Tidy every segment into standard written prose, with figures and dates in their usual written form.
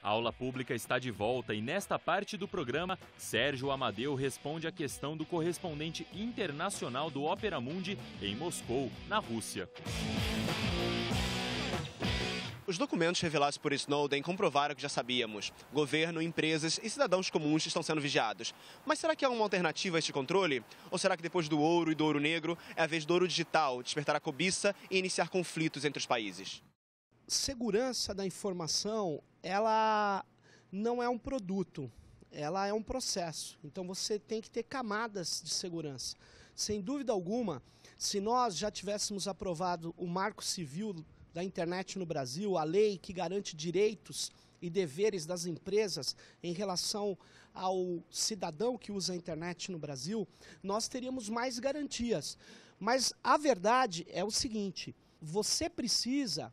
A aula pública está de volta e nesta parte do programa, Sérgio Amadeu responde a questão do correspondente internacional do Opera Mundi em Moscou, na Rússia. Os documentos revelados por Snowden comprovaram o que já sabíamos. Governo, empresas e cidadãos comuns estão sendo vigiados. Mas será que há uma alternativa a este controle? Ou será que depois do ouro e do ouro negro, é a vez do ouro digital despertar a cobiça e iniciar conflitos entre os países? Segurança da informação, ela não é um produto, ela é um processo. Então você tem que ter camadas de segurança. Sem dúvida alguma, se nós já tivéssemos aprovado o Marco Civil da internet no Brasil, a lei que garante direitos e deveres das empresas em relação ao cidadão que usa a internet no Brasil, nós teríamos mais garantias. Mas a verdade é o seguinte, você precisa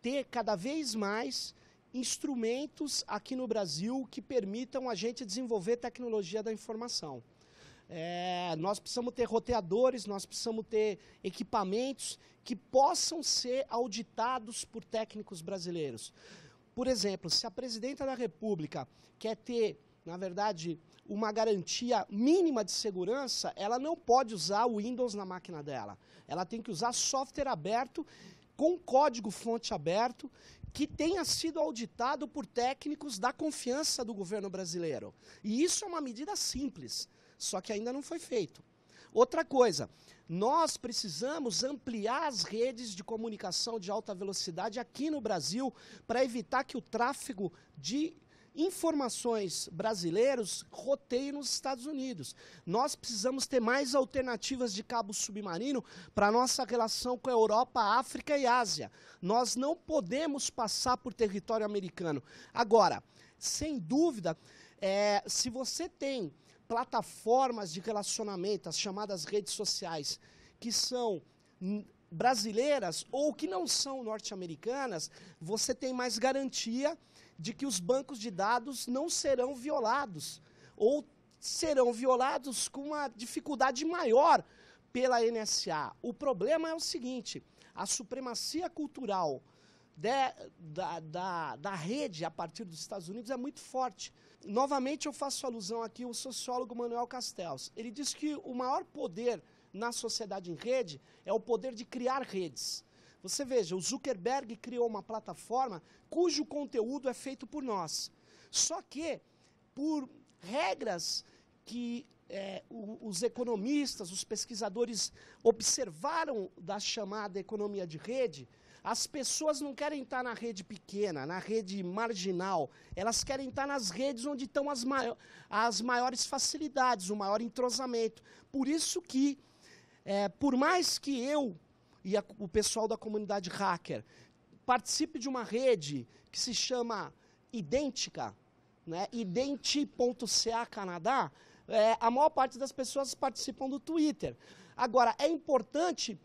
ter cada vez mais instrumentos aqui no Brasil que permitam a gente desenvolver tecnologia da informação. Nós precisamos ter roteadores, nós precisamos ter equipamentos que possam ser auditados por técnicos brasileiros. Por exemplo, se a presidenta da República quer ter, na verdade, uma garantia mínima de segurança, ela não pode usar o Windows na máquina dela. Ela tem que usar software aberto, com código-fonte aberto, que tenha sido auditado por técnicos da confiança do governo brasileiro. E isso é uma medida simples, só que ainda não foi feito. Outra coisa, nós precisamos ampliar as redes de comunicação de alta velocidade aqui no Brasil para evitar que o tráfego de informações brasileiros roteiem nos Estados Unidos. Nós precisamos ter mais alternativas de cabo submarino para a nossa relação com a Europa, África e Ásia. Nós não podemos passar por território americano. Agora, sem dúvida, se você tem plataformas de relacionamento, as chamadas redes sociais, que são brasileiras ou que não são norte-americanas, você tem mais garantia de que os bancos de dados não serão violados, ou serão violados com uma dificuldade maior pela NSA. O problema é o seguinte, a supremacia cultural da rede a partir dos Estados Unidos é muito forte. Novamente eu faço alusão aqui ao sociólogo Manuel Castells. Ele diz que o maior poder na sociedade em rede é o poder de criar redes. Você veja, o Zuckerberg criou uma plataforma cujo conteúdo é feito por nós. Só que, por regras que os economistas, os pesquisadores observaram da chamada economia de rede, as pessoas não querem estar na rede pequena, na rede marginal, elas querem estar nas redes onde estão as maiores facilidades, o maior entrosamento. Por isso que, por mais que eu e o pessoal da comunidade hacker participe de uma rede que se chama Idêntica, né, identi.ca Canadá, a maior parte das pessoas participam do Twitter. Agora, é importante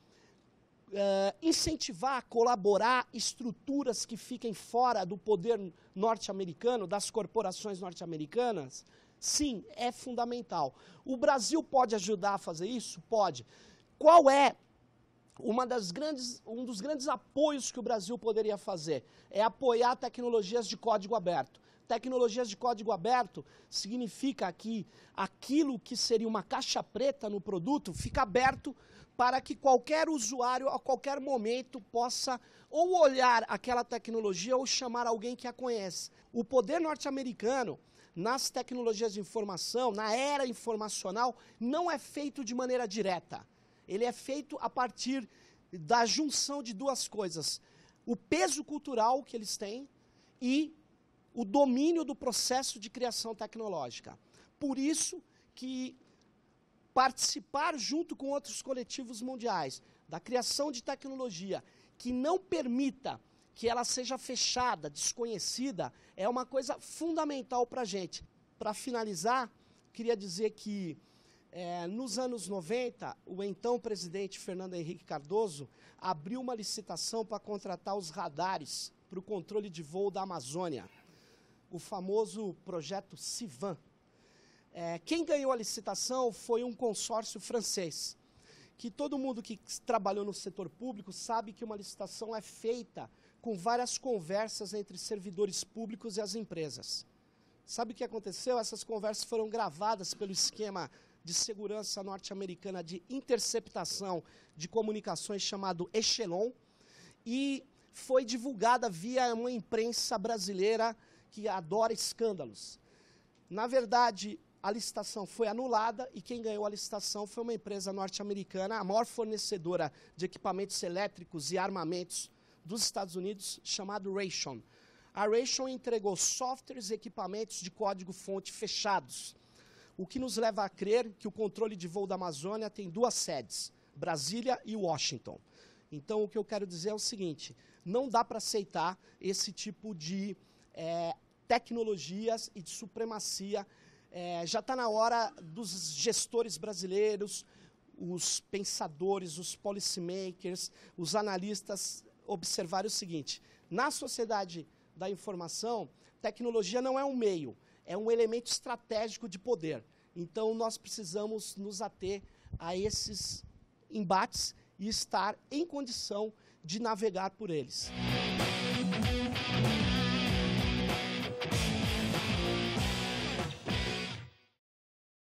incentivar, colaborar estruturas que fiquem fora do poder norte-americano, das corporações norte-americanas? Sim, é fundamental. O Brasil pode ajudar a fazer isso? Pode. Qual é um dos grandes apoios que o Brasil poderia fazer? É apoiar tecnologias de código aberto. Tecnologias de código aberto significa que aquilo que seria uma caixa preta no produto fica aberto para que qualquer usuário, a qualquer momento, possa ou olhar aquela tecnologia ou chamar alguém que a conhece. O poder norte-americano, nas tecnologias de informação, na era informacional, não é feito de maneira direta. Ele é feito a partir da junção de duas coisas. O peso cultural que eles têm e o domínio do processo de criação tecnológica. Por isso que participar junto com outros coletivos mundiais da criação de tecnologia que não permita que ela seja fechada, desconhecida, é uma coisa fundamental para a gente. Para finalizar, queria dizer que nos anos 90, o então presidente Fernando Henrique Cardoso abriu uma licitação para contratar os radares para o controle de voo da Amazônia, o famoso projeto CIVAN. Quem ganhou a licitação foi um consórcio francês, que todo mundo que trabalhou no setor público sabe que uma licitação é feita com várias conversas entre servidores públicos e as empresas. Sabe o que aconteceu? Essas conversas foram gravadas pelo esquema de segurança norte-americana de interceptação de comunicações chamado Echelon e foi divulgada via uma imprensa brasileira que adora escândalos. Na verdade, a licitação foi anulada e quem ganhou a licitação foi uma empresa norte-americana, a maior fornecedora de equipamentos elétricos e armamentos dos Estados Unidos, chamado Raytheon. A Raytheon entregou softwares e equipamentos de código-fonte fechados, o que nos leva a crer que o controle de voo da Amazônia tem duas sedes, Brasília e Washington. Então, o que eu quero dizer é o seguinte, não dá para aceitar esse tipo de tecnologias e de supremacia. Já está na hora dos gestores brasileiros, os pensadores, os policymakers, os analistas observarem o seguinte, na sociedade da informação, tecnologia não é um meio, é um elemento estratégico de poder. Então, nós precisamos nos ater a esses embates e estar em condição de navegar por eles.